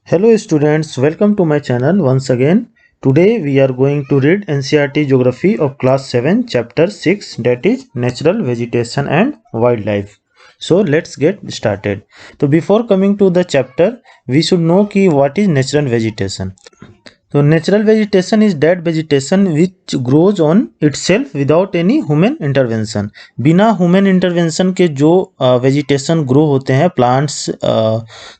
Hello students, welcome to my channel once again. Today we are going to read NCERT Geography of class 7 chapter 6, that is natural vegetation and wildlife. So let's get started. So before coming to the chapter, we should know ki what is natural vegetation. So natural vegetation is that vegetation which grows on itself without any human intervention. बिना human intervention के जो vegetation grow होते हैं plants,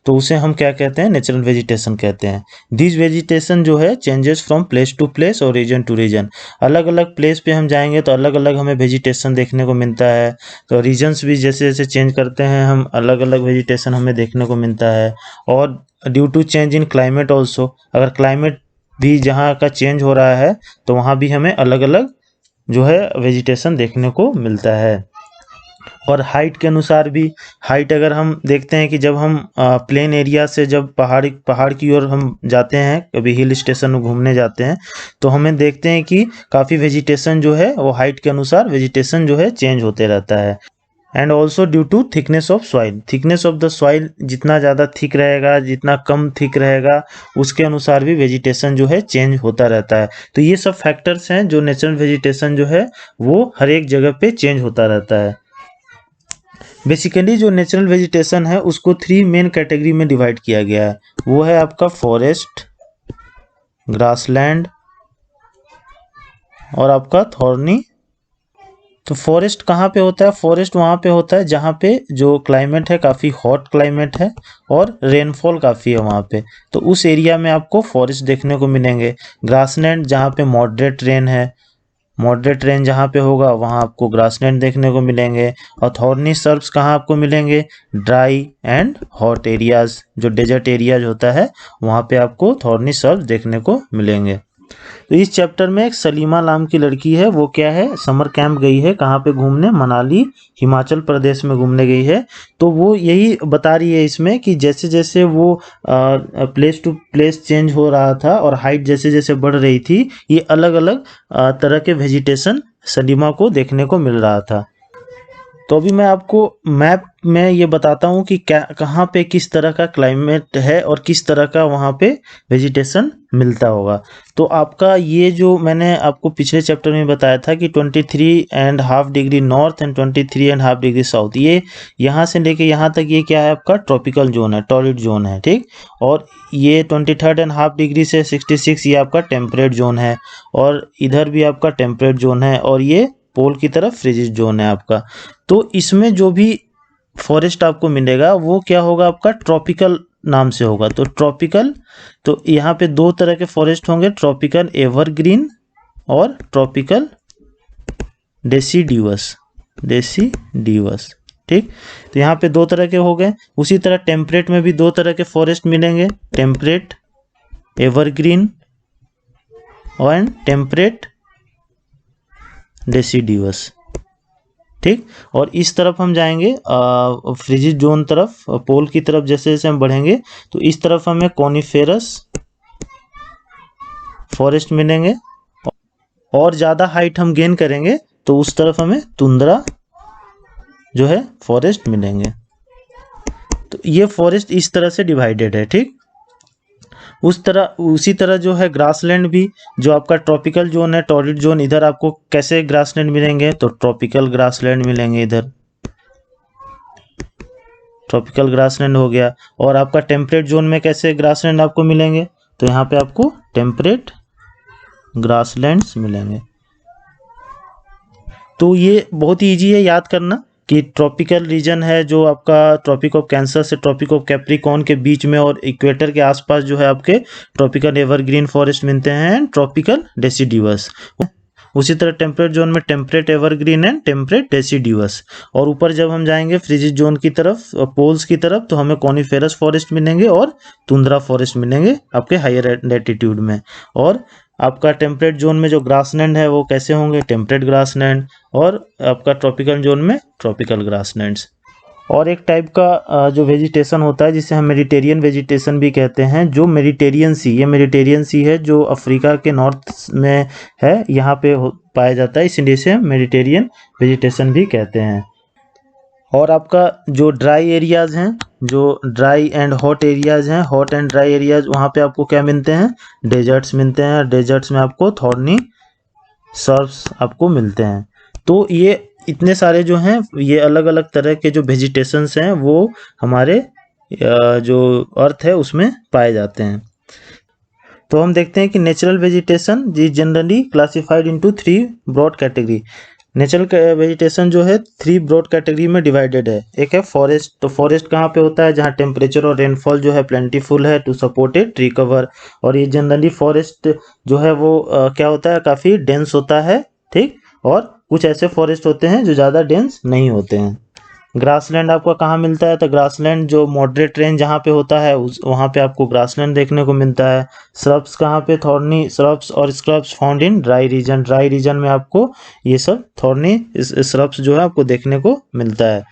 तो उसे हम क्या कहते हैं? नेचुरल वेजिटेशन कहते हैं. दिस वेजिटेशन जो है changes from place to place और रीजन टू रीजन. अलग अलग प्लेस पे हम जाएंगे तो अलग अलग हमें वेजिटेशन देखने को मिलता है. तो रीजन्स भी जैसे जैसे चेंज करते हैं हम अलग अलग वेजिटेशन हमें देखने को मिलता है. और due to change in climate also, अगर क्लाइमेट भी जहाँ का चेंज हो रहा है तो वहाँ भी हमें अलग अलग जो है वेजिटेशन देखने को मिलता है. और हाइट के अनुसार भी, हाइट अगर हम देखते हैं कि जब हम प्लेन एरिया से जब पहाड़ की ओर हम जाते हैं, कभी हिल स्टेशन में घूमने जाते हैं, तो हमें देखते हैं कि काफ़ी वेजिटेशन जो है वो हाइट के अनुसार वेजिटेशन जो है चेंज होते रहता है. And also due to thickness of soil, thickness of the soil जितना ज़्यादा थिक रहेगा, जितना कम थिक रहेगा, उसके अनुसार भी वेजिटेशन जो है चेंज होता रहता है. तो ये सब फैक्टर्स हैं जो नेचुरल वेजिटेशन जो है वो हर एक जगह पे चेंज होता रहता है. बेसिकली जो नेचुरल वेजिटेशन है उसको 3 मेन कैटेगरी में डिवाइड किया गया है. वो है आपका फॉरेस्ट, ग्रासलैंड और आपका थॉर्नी. तो फॉरेस्ट कहाँ पे होता है? फॉरेस्ट वहाँ पे होता है जहाँ पे जो क्लाइमेट है काफ़ी हॉट क्लाइमेट है और रेनफॉल काफ़ी है वहाँ पे, तो उस एरिया में आपको फॉरेस्ट देखने को मिलेंगे. ग्रासलैंड जहाँ पे मॉडरेट रेन है, मॉडरेट रेन जहाँ पे होगा वहाँ आपको ग्रासलैंड देखने को मिलेंगे. और थॉर्नी सर्ब्स कहाँ आपको मिलेंगे? ड्राई एंड हॉट एरियाज, जो डेजर्ट एरियाज होता है वहाँ पे आपको थॉर्नी सर्ब्स देखने को मिलेंगे. तो इस चैप्टर में एक सलीमा नाम की लड़की है, वो क्या है, समर कैंप गई है. कहाँ पे घूमने? मनाली, हिमाचल प्रदेश में घूमने गई है. तो वो यही बता रही है इसमें कि जैसे जैसे वो प्लेस टू प्लेस चेंज हो रहा था और हाइट जैसे जैसे बढ़ रही थी, ये अलग अलग तरह के वेजिटेशन सलीमा को देखने को मिल रहा था. तो अभी मैं आपको मैप में ये बताता हूँ कि क्या कहाँ पे किस तरह का क्लाइमेट है और किस तरह का वहाँ पे वेजिटेशन मिलता होगा. तो आपका ये जो मैंने आपको पिछले चैप्टर में बताया था कि 23.5 degree north and 23.5 degree south, ये यहाँ से लेके यहाँ तक ये क्या है? आपका ट्रॉपिकल जोन है, टॉर्रिड जोन है, ठीक. और ये 23.5 डिग्री से 66 ये आपका टेम्परेट जोन है. और इधर भी आपका टेम्परेट जोन है और ये पोल की तरफ फ्रिजिड जोन है आपका. तो इसमें जो भी फॉरेस्ट आपको मिलेगा वो क्या होगा? आपका ट्रॉपिकल नाम से होगा. तो ट्रॉपिकल, तो यहाँ पे 2 तरह के फॉरेस्ट होंगे, ट्रॉपिकल एवरग्रीन और ट्रॉपिकल डेसिडिवस, ठीक. तो यहाँ पे 2 तरह के हो गए. उसी तरह टेम्परेट में भी 2 तरह के फॉरेस्ट मिलेंगे, टेम्परेट एवरग्रीन और टेम्परेट डेसिडिवस, ठीक. और इस तरफ हम जाएंगे फ्रिजिड जोन तरफ, पोल की तरफ जैसे जैसे हम बढ़ेंगे तो इस तरफ हमें कॉनिफेरस फॉरेस्ट मिलेंगे. और ज़्यादा हाइट हम गेन करेंगे तो उस तरफ हमें तुंद्रा जो है फॉरेस्ट मिलेंगे. तो ये फॉरेस्ट इस तरह से डिवाइडेड है, ठीक. उसी तरह जो है ग्रासलैंड भी, जो आपका ट्रॉपिकल जोन है, टॉर्रिड जोन, इधर आपको कैसे ग्रासलैंड मिलेंगे? तो ट्रॉपिकल ग्रासलैंड मिलेंगे, इधर ट्रॉपिकल ग्रासलैंड हो गया. और आपका टेम्परेट जोन में कैसे ग्रासलैंड आपको मिलेंगे? तो यहाँ पे आपको टेम्परेट ग्रासलैंड्स मिलेंगे. तो ये बहुत ही ईजी है याद करना कि ट्रॉपिकल रीजन है जो आपका ट्रॉपिक ऑफ कैंसर से ट्रॉपिक ऑफ कैप्रिकॉर्न के बीच में और इक्वेटर के आसपास जो है आपके ट्रॉपिकल एवरग्रीन फॉरेस्ट मिलते हैं, ट्रॉपिकल डेसिडिवस. उसी तरह टेम्परेट जोन में टेम्परेट एवरग्रीन एंड टेम्परेट डेसिडिवस. और ऊपर जब हम जाएंगे फ्रिजिड जोन की तरफ, पोल्स की तरफ, तो हमें कॉनिफेरस फॉरेस्ट मिलेंगे और तुंद्रा फॉरेस्ट मिलेंगे आपके हायर लैटिट्यूड में. और आपका टेम्परेट जोन में जो ग्रासलैंड है वो कैसे होंगे? Temperate grassland. और आपका ट्रॉपिकल जोन में ट्रॉपिकल ग्रासलैंड्स. और एक टाइप का जो वेजिटेशन होता है जिसे हम मेडिटेरियन वेजिटेशन भी कहते हैं, जो मेडिटेरियन सी, ये मेडिटेरियन सी है जो अफ्रीका के नॉर्थ में है, यहाँ पे पाया जाता है, इसलिए इसे हम मेडिटेरियन वेजिटेशन भी कहते हैं. और आपका जो ड्राई एरियाज हैं, जो ड्राई एंड हॉट एरियाज हैं, हॉट एंड ड्राई एरियाज, वहाँ पे आपको क्या मिलते हैं, डेजर्ट्स मिलते हैं। डेजर्ट्स में आपको थॉर्नी सर्फ्स आपको मिलते हैं। तो ये इतने सारे जो हैं, ये अलग अलग तरह के जो वेजिटेशंस हैं वो हमारे जो अर्थ है उसमें पाए जाते हैं। तो हम देखते हैं कि natural vegetation is generally classified into 3 broad category. Natural vegetation जो है 3 ब्रॉड कैटेगरी में डिवाइडेड है। एक है फॉरेस्ट। तो फॉरेस्ट कहाँ पे होता है, जहाँ टेम्परेचर और रेनफॉल जो है प्लेंटीफुल है to support a tree cover. और ये जनरली फॉरेस्ट जो है वो क्या होता है, काफ़ी डेंस होता है, ठीक। और कुछ ऐसे फॉरेस्ट होते हैं जो ज़्यादा डेंस नहीं होते हैं। ग्रासलैंड आपको कहाँ मिलता है, तो ग्रासलैंड जो मॉडरेट रेंज जहाँ पे होता है उस वहाँ पे आपको ग्रासलैंड देखने को मिलता है। श्रब्स कहाँ पे, थॉर्नी श्रब्स और scrubs found in dry region. Dry region में आपको ये सब थॉर्नी श्रब्स जो है आपको देखने को मिलता है।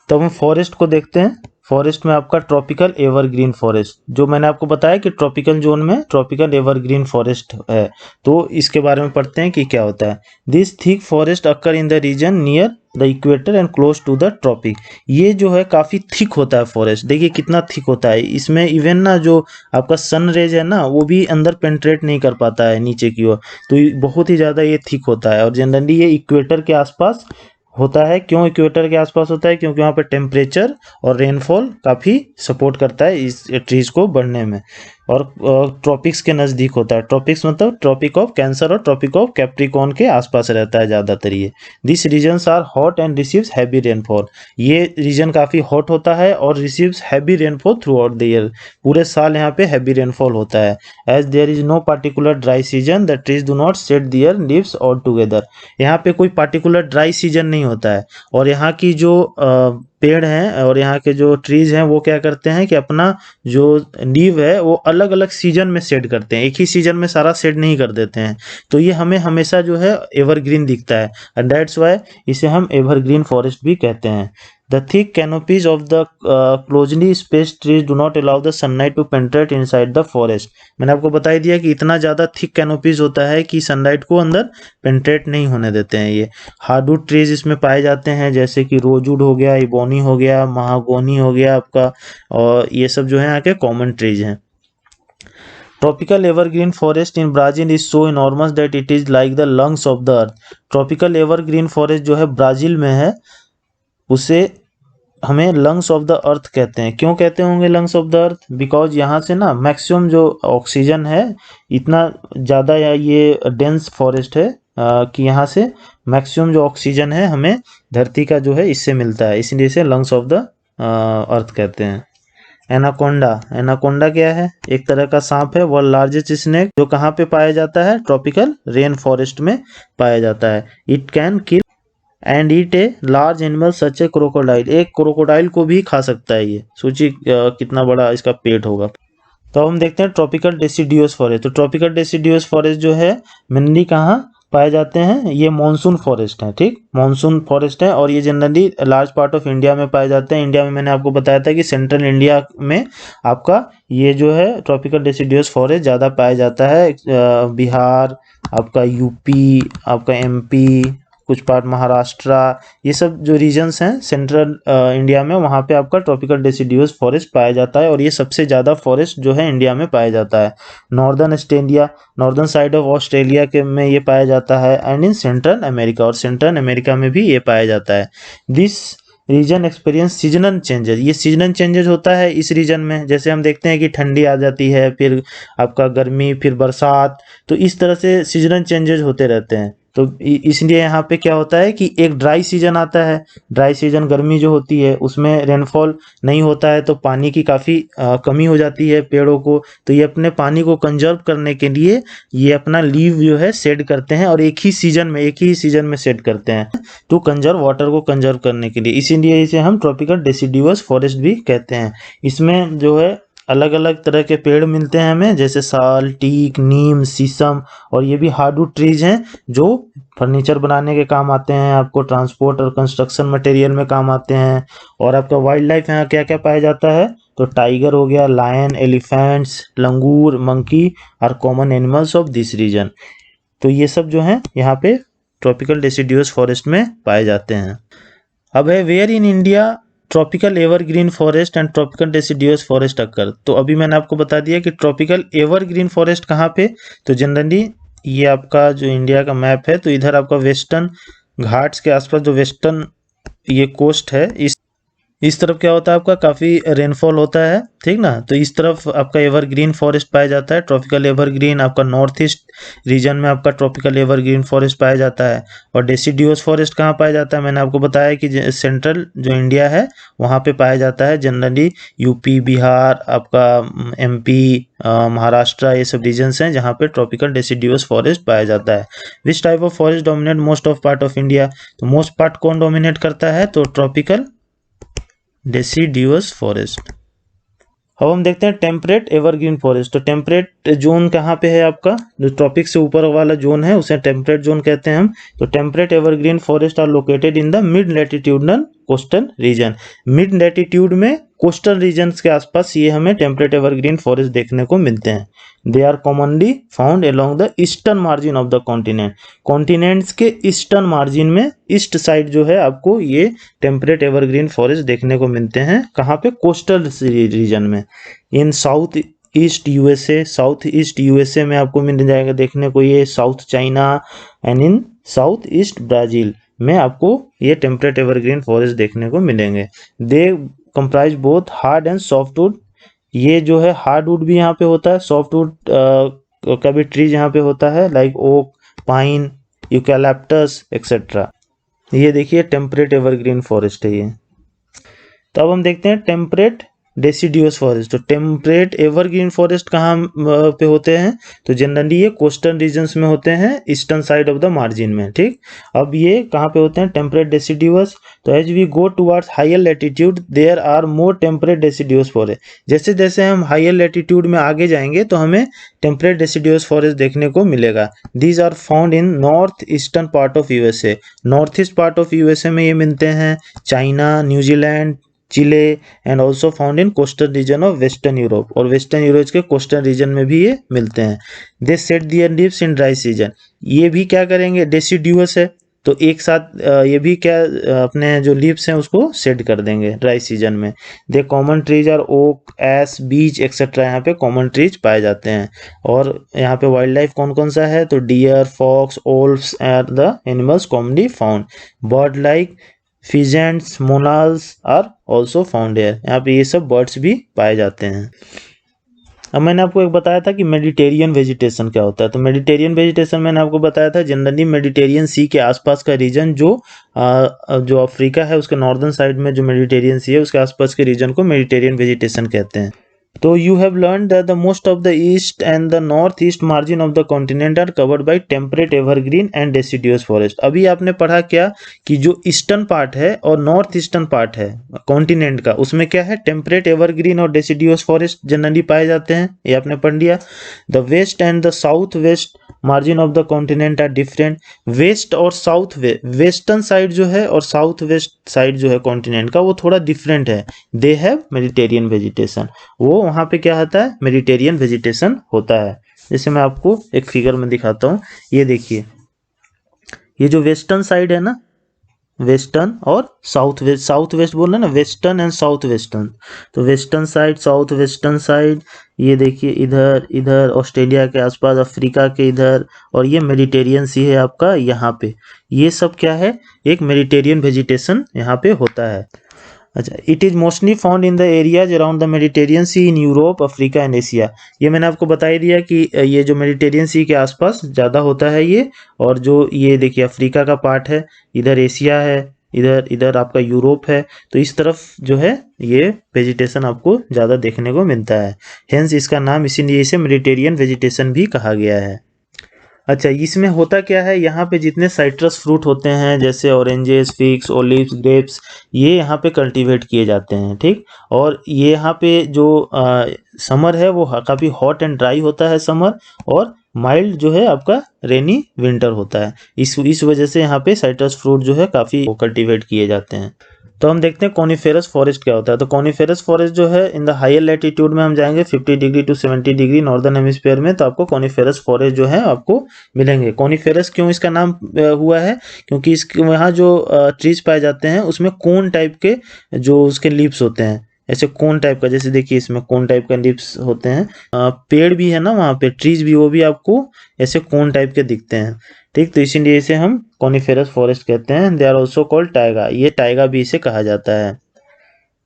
तो हम फॉरेस्ट को देखते हैं। फॉरेस्ट में आपका ट्रॉपिकल एवरग्रीन फॉरेस्ट, जो मैंने आपको बताया कि ट्रॉपिकल जोन में ट्रॉपिकल एवरग्रीन फॉरेस्ट है, तो इसके बारे में पढ़ते हैं कि क्या होता है। This thick forest occur in the region near the equator and close to the tropic. ये जो है काफ़ी थिक होता है फॉरेस्ट। देखिए कितना थिक होता है, इसमें इवन ना जो आपका सन रेज है ना वो भी अंदर पेंट्रेट नहीं कर पाता है नीचे की ओर। तो बहुत ही ज़्यादा ये थिक होता है और जनरली ये इक्वेटर के आसपास होता है। क्यों इक्वेटर के आसपास होता है, क्योंकि वहाँ पे टेम्परेचर और रेनफॉल काफ़ी सपोर्ट करता है इस ट्रीज को बढ़ने में। और ट्रॉपिक्स के नज़दीक होता है। ट्रॉपिक्स मतलब ट्रॉपिक ऑफ कैंसर और ट्रॉपिक ऑफ कैप्रिकॉर्न के आसपास रहता है ज़्यादातर ये। This regions are hot and receives heavy rainfall. ये रीजन काफ़ी हॉट होता है और receives heavy rainfall throughout the year. पूरे साल यहाँ पे हैवी रेनफॉल होता है। As there is no particular dry season the trees do not shed their leaves all together. यहाँ पे कोई पार्टिकुलर ड्राई सीजन नहीं होता है और यहाँ की जो पेड़ हैं और यहाँ के जो ट्रीज हैं वो क्या करते हैं कि अपना जो लीव है वो अलग अलग सीजन में शेड करते हैं, एक ही सीजन में सारा शेड नहीं कर देते हैं। तो ये हमें हमेशा जो है एवरग्रीन दिखता है एंड दैट्स वाई इसे हम एवरग्रीन फॉरेस्ट भी कहते हैं। The thick canopies of the closely spaced trees do not allow the sunlight to penetrate inside the forest। मैंने आपको बता ही दिया कि इतना ज़्यादा थिक कैनोपीज होता है कि सनलाइट को अंदर पेंट्रेट नहीं होने देते हैं ये। हार्डवुड ट्रीज इसमें पाए जाते हैं, जैसे कि रोजवुड हो गया, इबोनी हो गया, महागोनी हो गया आपका, और ये सब जो है यहाँ के कॉमन ट्रीज हैं। Tropical evergreen forest in Brazil is so enormous that it is like the lungs of the earth. Tropical evergreen forest जो है ब्राज़ील में है, उसे हमें लंग्स ऑफ द अर्थ कहते हैं। क्यों कहते होंगे lungs of the earth, because यहाँ से ना मैक्सिमम जो ऑक्सीजन है, इतना ज़्यादा ये डेंस फॉरेस्ट है कि यहाँ से मैक्सिमम जो ऑक्सीजन है हमें धरती का जो है इससे मिलता है, इसलिए इसे लंग्स ऑफ द अर्थ कहते हैं। एनाकोंडा, एनाकोंडा क्या है, एक तरह का सांप है, वो लार्जेस्ट स्नेक जो कहाँ पे पाया जाता है, ट्रॉपिकल रेन फॉरेस्ट में पाया जाता है। It can kill and eat a large animal such A crocodile. एक क्रोकोडाइल को भी खा सकता है ये, सोचिए कितना बड़ा इसका पेट होगा। तो हम देखते हैं ट्रॉपिकल डेसिडियस फॉरेस्ट। तो ट्रॉपिकल डेसिडियस फॉरेस्ट जो है मेनली कहाँ पाए जाते हैं, ये मॉनसून फॉरेस्ट है, ठीक, मॉनसून फॉरेस्ट है और ये generally large part of India में पाए जाते हैं। इंडिया में मैंने आपको बताया था कि सेंट्रल इंडिया में आपका ये जो है ट्रॉपिकल डेसिडियस फॉरेस्ट ज़्यादा पाया जाता है। बिहार, आपका यूपी, आपका एमपी, कुछ पार्ट महाराष्ट्र, ये सब जो रीजन्स हैं सेंट्रल इंडिया में, वहाँ पे आपका ट्रॉपिकल डेसिडियस फॉरेस्ट पाया जाता है और ये सबसे ज़्यादा फॉरेस्ट जो है इंडिया में पाया जाता है। Northern Australia, northern side of Australia के में ये पाया जाता है एंड इन सेंट्रल अमेरिका, और सेंट्रल अमेरिका में भी ये पाया जाता है। This region experience seasonal changes. ये सीजनल चेंजेस होता है इस रीजन में, जैसे हम देखते हैं कि ठंडी आ जाती है, फिर आपका गर्मी, फिर बरसात, तो इस तरह से सीजनल चेंजेस होते रहते हैं। तो इसलिए यहाँ पे क्या होता है कि एक ड्राई सीजन आता है, ड्राई सीजन गर्मी जो होती है उसमें रेनफॉल नहीं होता है, तो पानी की काफ़ी कमी हो जाती है पेड़ों को। तो ये अपने पानी को कंजर्व करने के लिए ये अपना लीव जो है शेड करते हैं और एक ही सीजन में शेड करते हैं टू कंजर्व वाटर को कंजर्व करने के लिए। इसीलिए इसे हम ट्रॉपिकल डेसिडियस फॉरेस्ट भी कहते हैं। इसमें जो है अलग अलग तरह के पेड़ मिलते हैं हमें, जैसे साल, टीक, नीम, शीशम, और ये भी हार्डवुड ट्रीज हैं जो फर्नीचर बनाने के काम आते हैं, आपको ट्रांसपोर्ट और कंस्ट्रक्शन मटेरियल में काम आते हैं। और आपका वाइल्ड लाइफ यहाँ क्या क्या पाया जाता है, तो टाइगर हो गया, lion, elephants, langur, monkey are common animals of this region. तो ये सब जो हैं यहाँ पे ट्रॉपिकल डेसिडियस फॉरेस्ट में पाए जाते हैं। अब है where in India tropical evergreen forest and tropical deciduous forest occur. तो अभी मैंने आपको बता दिया कि ट्रॉपिकल एवरग्रीन फॉरेस्ट कहाँ पे, तो जनरली ये आपका जो इंडिया का मैप है तो इधर आपका वेस्टर्न घाट्स के आसपास जो वेस्टर्न ये कोस्ट है, इस तरफ क्या होता है आपका काफ़ी रेनफॉल होता है, ठीक ना। तो इस तरफ आपका एवरग्रीन फॉरेस्ट पाया जाता है, ट्रॉपिकल एवरग्रीन। आपका नॉर्थ ईस्ट रीजन में आपका ट्रॉपिकल एवरग्रीन फॉरेस्ट पाया जाता है। और डेसिडियोस फॉरेस्ट कहाँ पाया जाता है, मैंने आपको बताया कि सेंट्रल जो इंडिया है वहाँ पे पाया जाता है। जनरली यूपी, बिहार, आपका एमपी, महाराष्ट्र, ये सब रीजन्स हैं जहाँ पे ट्रॉपिकल डेसिडियोस फॉरेस्ट पाया जाता है। Which type of forest dominate most of part of India, तो मोस्ट पार्ट कौन डोमिनेट करता है, तो ट्रॉपिकल डेसिडियस फॉरेस्ट। अब हम देखते हैं टेम्परेट एवरग्रीन फॉरेस्ट। तो टेम्परेट जोन कहाँ पे है आपका, जो ट्रॉपिक से ऊपर वाला जोन है उसे टेम्परेट जोन कहते हैं हम। तो temperate evergreen forest are located in the mid latitudinal coastal region. Mid latitude में कोस्टल रीजन्स के आसपास ये हमें टेम्परेट एवरग्रीन फॉरेस्ट देखने को मिलते हैं। They are commonly found along the eastern margin of the continent. Continents के ईस्टर्न मार्जिन में, ईस्ट साइड जो है आपको ये टेम्परेट एवरग्रीन फॉरेस्ट देखने को मिलते हैं। कहाँ पे, कोस्टल रीजन में। In south east USA, south east USA में आपको मिल जाएगा देखने को ये south China, and in south east Brazil में आपको ये टेम्परेट एवरग्रीन फॉरेस्ट देखने को मिलेंगे। They comprise both hard and soft wood. ये जो है हार्ड वुड भी यहाँ पे होता है, सॉफ्ट वुड का भी ट्रीज यहाँ पे होता है, like oak, pine, eucalyptus etcetera. ये देखिए टेम्परेट एवरग्रीन फॉरेस्ट है ये। तो अब हम देखते हैं टेम्परेट डेसिडियस फॉरेस्ट। तो टेम्परेट एवरग्रीन फॉरेस्ट कहाँ पे होते हैं, तो जनरली ये कोस्टल रीजन्स में होते हैं, eastern side of the margin में, ठीक। अब ये कहाँ पे होते हैं, टेम्परेट डेसिडियस। तो as we go towards higher latitude there are more temperate deciduous forest. जैसे जैसे हम हायर लैटिट्यूड में आगे जाएंगे तो हमें टेम्परेट डेसिडियस फॉरेस्ट देखने को मिलेगा। These are found in north eastern part of USA. North east part of USA में ये मिलते हैं, China, New Zealand, Chile, and also found in coastal region of western Europe. और वेस्टर्न यूरोप के coastal region में भी ये मिलते हैं। They shed their leaves in dry season. ये भी क्या करेंगे, डेसिडियस है तो एक साथ ये भी क्या अपने जो लीव्स हैं उसको सेट कर देंगे ड्राई सीजन में। The common trees are oak, ash, beech etcetera, यहाँ पे कॉमन ट्रीज पाए जाते हैं। और यहाँ पे वाइल्ड लाइफ कौन कौन सा है, तो deer, fox, wolves are the animals commonly found. Bird like pheasants, monals are also found here. यहाँ पे ये सब बर्ड्स भी पाए जाते हैं। अब मैंने आपको एक बताया था कि मेडिटेरियन वेजिटेशन क्या होता है। तो मेडिटेरियन वेजिटेशन मैंने आपको बताया था जनरली मेडिटेरियन सी के आसपास का रीजन जो अफ्रीका है उसके नॉर्दर्न साइड में जो मेडिटेरियन सी है उसके आसपास के रीजन को मेडिटेरियन वेजिटेशन कहते हैं। तो you have learn that the most of the east and the north east margin of the continent are covered by temperate evergreen and deciduous forest. अभी आपने पढ़ा क्या कि जो ईस्टर्न पार्ट है और नॉर्थ ईस्टर्न पार्ट है कॉन्टिनेंट का, उसमें क्या है, टेम्परेट एवरग्रीन और डेसिडियस फॉरेस्ट जनरली पाए जाते हैं, ये आपने पढ़ लिया। The west and the south west margin of the continent are different. West और साउथ वेस्टर्न साइड जो है और साउथ वेस्ट साइड जो है कॉन्टिनेंट का वो थोड़ा डिफरेंट है। दे हैव मेडिटेरियन वेजिटेशन, वो वहाँ पे क्या होता है, मेडिटेरियन वेजिटेशन होता है। जैसे मैं आपको एक फिगर में दिखाता हूँ, ये देखिए, ये जो वेस्टर्न साइड है ना, वेस्टर्न और साउथ वेस्ट, साउथ वेस्ट बोल रहे हैं ना, वेस्टर्न एंड साउथ वेस्टर्न। तो western side, south western side, ये देखिए इधर इधर ऑस्ट्रेलिया के आसपास, अफ्रीका के इधर, और ये मेडिटेरियन सी है आपका यहाँ पे। ये सब क्या है, एक मेडिटेरियन वेजिटेशन यहाँ पे होता है। अच्छा, it is mostly found in the areas around the Mediterranean sea in Europe, Africa and Asia. ये मैंने आपको बता ही दिया कि ये जो मेडिटेरियन सी के आसपास ज़्यादा होता है ये, और जो ये देखिए अफ्रीका का पार्ट है, इधर एशिया है, इधर इधर आपका यूरोप है। तो इस तरफ जो है ये वेजिटेशन आपको ज़्यादा देखने को मिलता है, हेंस इसका नाम इसीलिए इसे मेडिटेरियन वेजिटेशन भी कहा गया है। अच्छा, इसमें होता क्या है, यहाँ पे जितने साइट्रस फ्रूट होते हैं जैसे ऑरेंजेस, फिग्स, ओलिव्स, ग्रेप्स, ये यहाँ पे कल्टीवेट किए जाते हैं, ठीक। और ये यहाँ पे जो समर है वो काफ़ी हॉट एंड ड्राई होता है समर, और माइल्ड जो है आपका रेनी विंटर होता है। इस वजह से यहाँ पे साइट्रस फ्रूट जो है काफ़ी कल्टीवेट किए जाते हैं। तो हम देखते हैं कॉनिफेरस फॉरेस्ट क्या होता है। तो कॉनिफेरस फॉरेस्ट जो है इन द हायर लैटिट्यूड में हम जाएंगे 50 degree to 70 degree northern hemisphere में, तो आपको कॉनिफेरस फॉरेस्ट जो है आपको मिलेंगे। कॉनिफेरस क्यों इसका नाम हुआ है, क्योंकि इसके वहाँ जो ट्रीज पाए जाते हैं उसमें कोन टाइप के जो उसके लीव्स होते हैं, ऐसे कोन टाइप का, जैसे देखिए इसमें कोन टाइप का लीव्स होते हैं। पेड़ भी है ना वहाँ पे, ट्रीज भी, वो भी आपको ऐसे कोन टाइप के दिखते हैं। ठीक, तो इसीलिए इसे हम कॉनिफेरस फॉरेस्ट कहते हैं। They are also called taiga, ये टाइगा भी इसे कहा जाता है।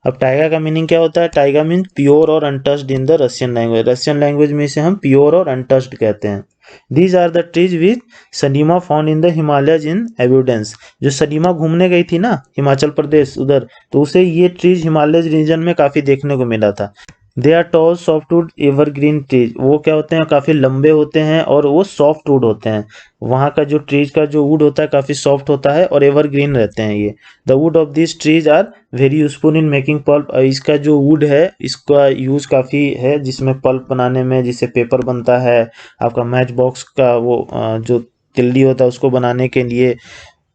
अब टाइगा का मीनिंग क्या होता है? टाइगा मीन प्योर और untouched in the Russian language. Russian language में इसे हम प्योर और अनटच्ड कहते हैं। These are the trees with सलीमा found in the Himalayas in evidence. जो सलीमा घूमने गई थी ना हिमाचल प्रदेश उधर, तो उसे ये ट्रीज हिमालय रीजन में काफी देखने को मिला था। They are tall softwood evergreen trees, वो क्या होते हैं? काफी लंबे होते हैं और वो सॉफ्टवुड होते हैं। वहाँ का जो ट्रीज का जो वुड होता है काफी सॉफ्ट होता है और एवरग्रीन रहते हैं ये। The wood of this trees are very useful in making pulp. इसका जो वुड है इसका यूज काफी है जिसमें पल्प बनाने में, जिससे पेपर बनता है। आपका मैच बॉक्स का वो जो तिल्ली होता है उसको बनाने के लिए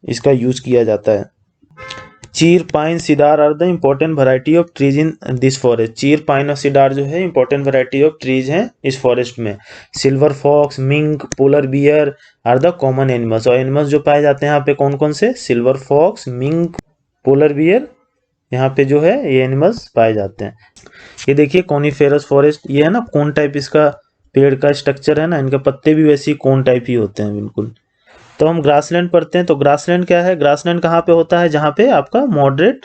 इसका यूज किया जाता है। Chir, pine, cedar are the important variety of trees in this forest. Chir, pine और सिडार जो है इम्पोर्टेंट वैरायटी ऑफ ट्रीज हैं इस फॉरेस्ट में। Silver fox, mink, polar bear are the common animals. और एनिमल्स जो पाए जाते हैं यहाँ पे कौन कौन से? Silver fox, mink, polar bear, यहाँ पे जो है ये एनिमल्स पाए जाते हैं। ये देखिए कॉनिफेरस फॉरेस्ट, ये है ना कोन टाइप इसका पेड़ का स्ट्रक्चर है ना, इनके पत्ते भी वैसे ही कोन टाइप ही होते हैं बिल्कुल। तो हम ग्रासलैंड पढ़ते हैं। तो ग्रासलैंड क्या है? ग्रासलैंड कहाँ पे होता है? जहाँ पे आपका मॉडरेट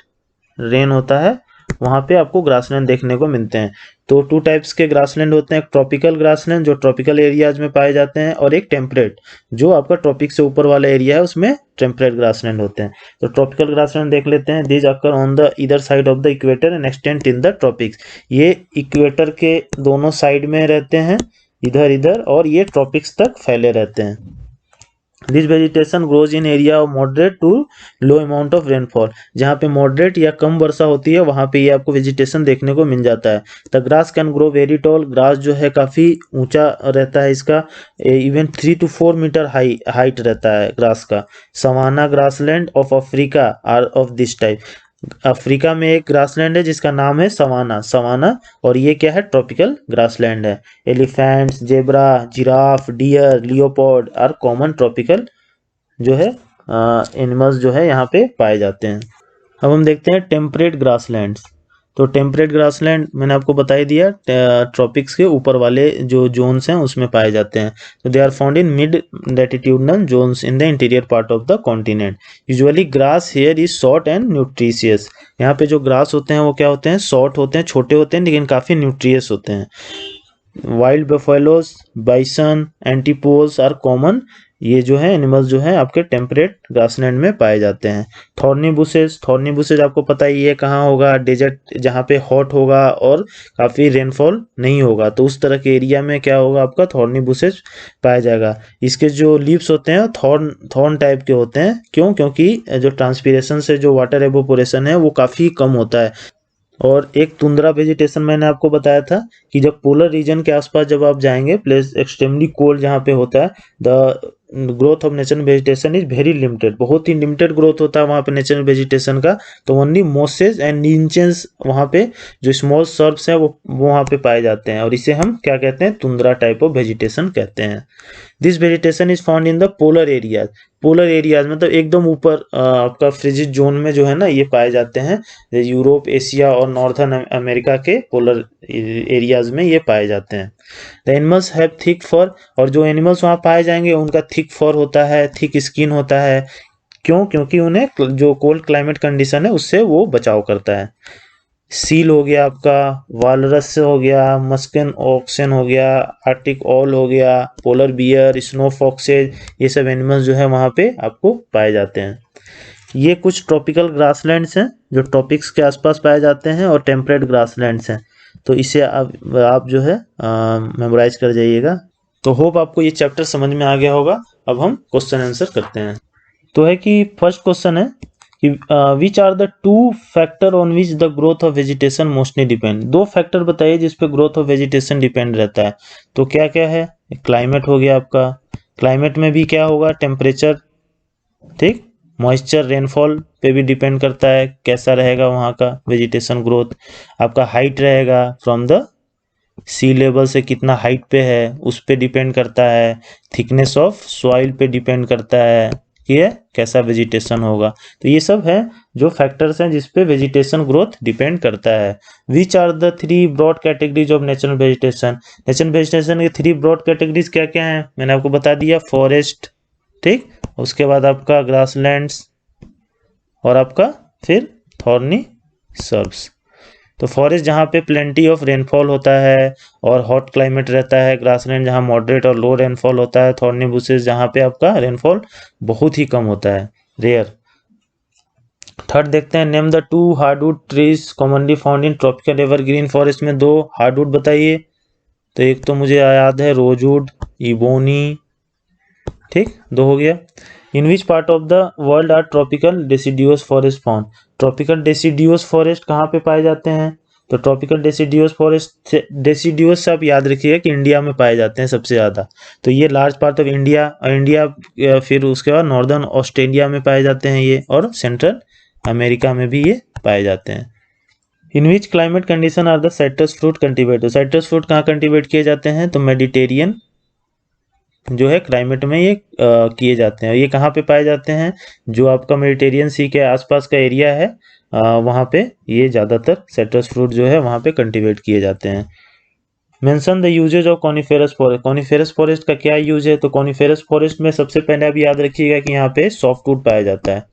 रेन होता है वहाँ पे आपको ग्रासलैंड देखने को मिलते हैं। तो टू टाइप्स के ग्रासलैंड होते हैं, एक ट्रॉपिकल ग्रासलैंड जो ट्रॉपिकल एरियाज में पाए जाते हैं, और एक टेम्परेट जो आपका ट्रॉपिक से ऊपर वाला एरिया है उसमें टेम्परेट ग्रासलैंड होते हैं। तो ट्रॉपिकल ग्रासलैंड देख लेते हैं। These occur on the either side of the equator and extend in the tropics. ये इक्वेटर के दोनों साइड में रहते हैं, इधर इधर, और ये ट्रॉपिक्स तक फैले रहते हैं। This vegetation grows in area of moderate to low amount of rainfall. जहाँ पे मॉडरेट या कम वर्षा होती है वहाँ पे ये आपको वेजिटेशन देखने को मिल जाता है। The grass can grow very tall, grass जो है काफ़ी ऊंचा रहता है इसका, इवन 3 to 4 मीटर हाइट रहता है ग्रास का। Savanna grassland of Africa are of this type. Africa में एक ग्रासलैंड है जिसका नाम है सवाना, सवाना, और ये क्या है? ट्रॉपिकल ग्रासलैंड है। Elephants, zebra, giraffe, deer, leopard are common tropical जो है एनिमल्स जो है यहाँ पे पाए जाते हैं। अब हम देखते हैं टेम्परेट ग्रासलैंड्स। तो टेम्परेट ग्रासलैंड मैंने आपको बता ही दिया, ट्रॉपिक्स के ऊपर वाले जो जोन्स हैं उसमें पाए जाते हैं। तो they are found in mid latitudinal zones in the interior part of the continent. Usually grass here is short and nutritious. यहाँ पे जो ग्रास होते हैं वो क्या होते हैं? शॉर्ट होते हैं, छोटे होते हैं, लेकिन काफ़ी न्यूट्रियस होते हैं। Wild buffaloes, bison, antelopes are common. ये जो है एनिमल्स जो है आपके टेम्परेट ग्रासलैंड में पाए जाते हैं। थॉर्नी बुशेस, थॉर्नी बुशेस आपको पता ही है कहाँ होगा? डेजर्ट जहाँ पे हॉट होगा और काफ़ी रेनफॉल नहीं होगा, तो उस तरह के एरिया में क्या होगा? आपका थॉर्नी बुशेस पाया जाएगा। इसके जो लीव्स होते हैं थॉर्न टाइप के होते हैं। क्यों? क्योंकि जो ट्रांसपीरेशन से जो वाटर एवोपोरेशन है वो काफ़ी कम होता है। और एक तुंद्रा वेजिटेशन मैंने आपको बताया था कि जब पोलर रीजन के आसपास जब आप जाएंगे, प्लेस एक्सट्रीमली कोल्ड जहाँ पे होता है, the growth of natural vegetation is very limited. बहुत ही लिमिटेड ग्रोथ होता है वहाँ पे नेचुरल वेजिटेशन का। तो ओनली मोसेस एंड निंचेस वहाँ पे जो स्मॉल सर्ब्स हैं वो वहाँ पे पाए जाते हैं, और इसे हम क्या कहते हैं? तुंद्रा टाइप ऑफ वेजिटेशन कहते हैं। This vegetation is found in the polar areas. Polar areas मतलब एकदम ऊपर आपका फ्रिजिड जोन में जो है ना ये पाए जाते हैं। यूरोप, एशिया और नॉर्थन अमेरिका के पोलर एरियाज में ये पाए जाते हैं। The animals have thick fur, और जो एनिमल्स वहाँ पाए जाएंगे उनका थिक फर होता है, थिक स्किन होता है। क्यों? क्योंकि उन्हें जो कोल्ड क्लाइमेट कंडीशन है उससे वो बचाव करता है। सील हो गया आपका, वालरस हो गया, मस्कन ऑक्सन हो गया, आर्टिक ऑल हो गया, पोलर बियर, स्नो फॉक्सेज, ये सब एनिमल्स जो है वहाँ पे आपको पाए जाते हैं। ये कुछ ट्रॉपिकल ग्रासलैंड्स हैं जो ट्रॉपिक्स के आसपास पाए जाते हैं, और टेम्परेट ग्रासलैंड्स हैं। तो इसे आप जो है मेमोराइज कर जाइएगा। तो होप आपको ये चैप्टर समझ में आ गया होगा। अब हम क्वेश्चन आंसर करते हैं। तो है कि फर्स्ट क्वेश्चन है कि which are the two factor on which the growth of vegetation mostly depend. दो फैक्टर बताइए जिस पे ग्रोथ ऑफ वेजिटेशन डिपेंड रहता है। तो क्या क्या है? क्लाइमेट हो गया आपका, क्लाइमेट में भी क्या होगा? टेम्परेचर, ठीक, मॉइस्चर रेनफॉल पे भी डिपेंड करता है कैसा रहेगा वहाँ का वेजिटेशन ग्रोथ। आपका हाइट रहेगा फ्रॉम द सी लेवल से कितना हाइट पे है उस पे डिपेंड करता है। थिकनेस ऑफ सॉइल पे डिपेंड करता है कि ये कैसा वेजिटेशन होगा। तो ये सब है जो फैक्टर्स हैं जिस पे वेजिटेशन ग्रोथ डिपेंड करता है। Which are the 3 broad categories of natural vegetation. Natural vegetation के 3 ब्रॉड कैटेगरीज क्या क्या हैं मैंने आपको बता दिया। फॉरेस्ट, ठीक, उसके बाद आपका ग्रासलैंड्स और आपका फिर थॉर्नी सर्ब्स। तो फॉरेस्ट जहाँ पे प्लेंटी ऑफ रेनफॉल होता है और हॉट क्लाइमेट रहता है, ग्रासलैंड जहाँ मॉडरेट और लो रेनफॉल होता है, थॉर्नी बुशेस जहाँ पे आपका रेनफॉल बहुत ही कम होता है, रेयर। थर्ड देखते हैं, name the 2 hardwood trees commonly found in tropical evergreen forest में 2 हार्डवुड बताइए। तो एक तो मुझे याद है रोजवुड, इबोनी, ठीक, 2 हो गया। In which part of the world are tropical deciduous forest found. Tropical deciduous forest कहाँ पे पाए जाते हैं। तो ट्रॉपिकल डेसिडियोस फॉरेस्ट, डेसिडियोस से आप याद रखिएगा कि इंडिया में पाए जाते हैं सबसे ज़्यादा। तो ये लार्ज पार्ट ऑफ इंडिया, फिर उसके बाद नॉर्दर्न ऑस्ट्रेलिया में पाए जाते हैं ये, और सेंट्रल अमेरिका में भी ये पाए जाते हैं। In which climate condition are the citrus fruit cultivated. Citrus fruit कहाँ कल्टीवेट किए जाते हैं, तो मेडिटेरियन जो है क्लाइमेट में ये किए जाते हैं। ये कहाँ पे पाए जाते हैं, जो आपका मेडिटेरियन सी के आसपास का एरिया है वहाँ पे ये ज़्यादातर साइट्रस फ्रूट जो है वहाँ पे कल्टीवेट किए जाते हैं। Mention the uses of coniferous forest. Coniferous forest का क्या यूज है, तो कॉनिफेरस फॉरेस्ट में सबसे पहले आप याद रखिएगा कि यहाँ पे सॉफ्टवुड पाया जाता है।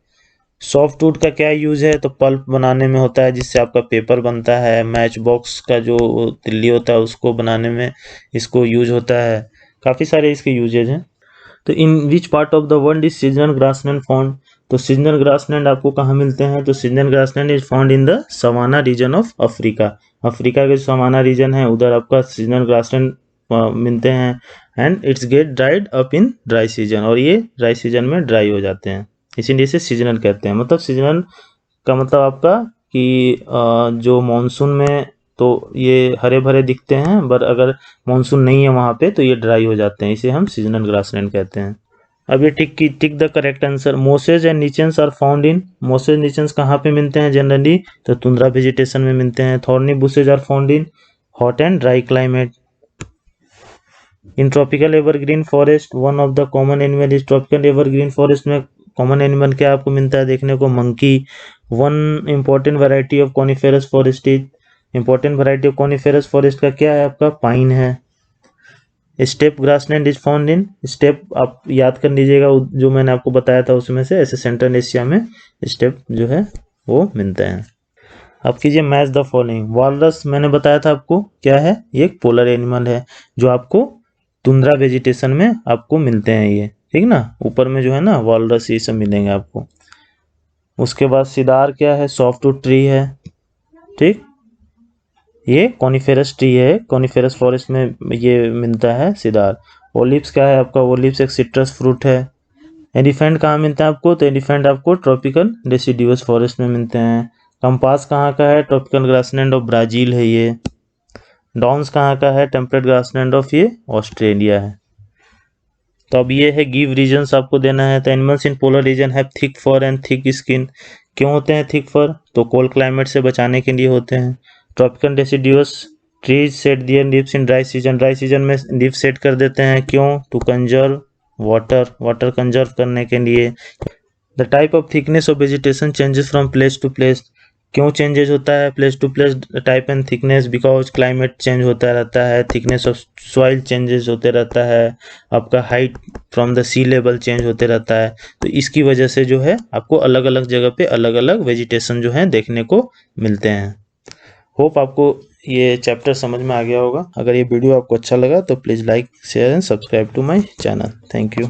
सॉफ्टवुड का क्या यूज है, तो पल्प बनाने में होता है जिससे आपका पेपर बनता है। मैच बॉक्स का जो तिल्ली होता है उसको बनाने में इसको यूज होता है। काफ़ी सारे इसके यूजेज हैं। तो in which part of the world is seasonal grassland found. तो सीजनल ग्रासलैंड आपको कहाँ मिलते हैं, तो seasonal grassland is found in the savanna region of Africa. Africa के जो सवाना रीजन है उधर आपका सीजनल ग्रासलैंड मिलते हैं। And it's get dried up in dry season, और ये ड्राई सीजन में ड्राई हो जाते हैं, इसीलिए इसे सीजनल कहते हैं। मतलब सीजनल का मतलब आपका कि जो मानसून में तो ये हरे भरे दिखते हैं, पर अगर मानसून नहीं है वहाँ पे तो ये ड्राई हो जाते हैं, इसे हम सीजनल ग्रासलैंड कहते हैं। अब ये tick the correct answer. Mosses and lichens are found in. Mosses lichens कहाँ पे मिलते हैं जनरली, तो तुंद्रा वेजिटेशन में मिलते हैं। Thorny bushes are found in hot and dry climate. In tropical evergreen forest one of the common animal is. Tropical evergreen forest में common animal क्या आपको मिलता है देखने को, monkey. One important variety of coniferous forest is. Important variety of coniferous forest का क्या है आपका, पाइन है। Steppe grassland is found in. Steppe आप याद कर लीजिएगा जो मैंने आपको बताया था उसमें से, ऐसे सेंट्रल एशिया में स्टेप जो है वो मिलते हैं। अब कीजिए मैच द फॉलोइंग। वालरस मैंने बताया था आपको क्या है, ये एक पोलर एनिमल है जो आपको तुंद्रा वेजिटेशन में आपको मिलते हैं ये, ठीक ना, ऊपर में जो है ना वालरस ये सब मिलेंगे आपको। उसके बाद सिदार क्या है, सॉफ्टवुड ट्री है, ठीक, ये कॉनिफेरस ट्री है, कॉनिफेरस फॉरेस्ट में ये मिलता है सिदार। ओलिव्स क्या है आपका, ओलिव्स एक सिट्रस फ्रूट है। एलिफेंट कहाँ मिलता है आपको, तो एलिफेंट आपको ट्रॉपिकल डेसिडियस फॉरेस्ट में मिलते हैं। कंपास कहाँ का है, ट्रॉपिकल ग्रासलैंड ऑफ ब्राजील है ये। डॉन्स कहाँ का है, टेम्परेट ग्रासलैंड ऑफ ये ऑस्ट्रेलिया है। तो अब ये है गिव रीजन्स आपको देना है। तो animals in polar region have thick fur and thick skin. क्यों होते हैं थिक फर, तो कोल्ड क्लाइमेट से बचाने के लिए होते हैं। Tropical deciduous trees shed their leaves in dry season. Dry season में लीव सेट कर देते हैं, क्यों, टू कंजर्व वाटर कंजर्व करने के लिए। The type of thickness of vegetation changes from place to place. क्यों चेंजेस होता है place to place type and thickness, because climate change होता रहता है, थिकनेस ऑफ सॉइल चेंजेस होते रहता है, आपका height from the sea level change होते रहता है। तो इसकी वजह से जो है आपको अलग अलग जगह पे अलग अलग वेजिटेशन जो है देखने को मिलते हैं। होप आपको ये चैप्टर समझ में आ गया होगा। अगर ये वीडियो आपको अच्छा लगा तो please like share and subscribe to my channel. Thank you.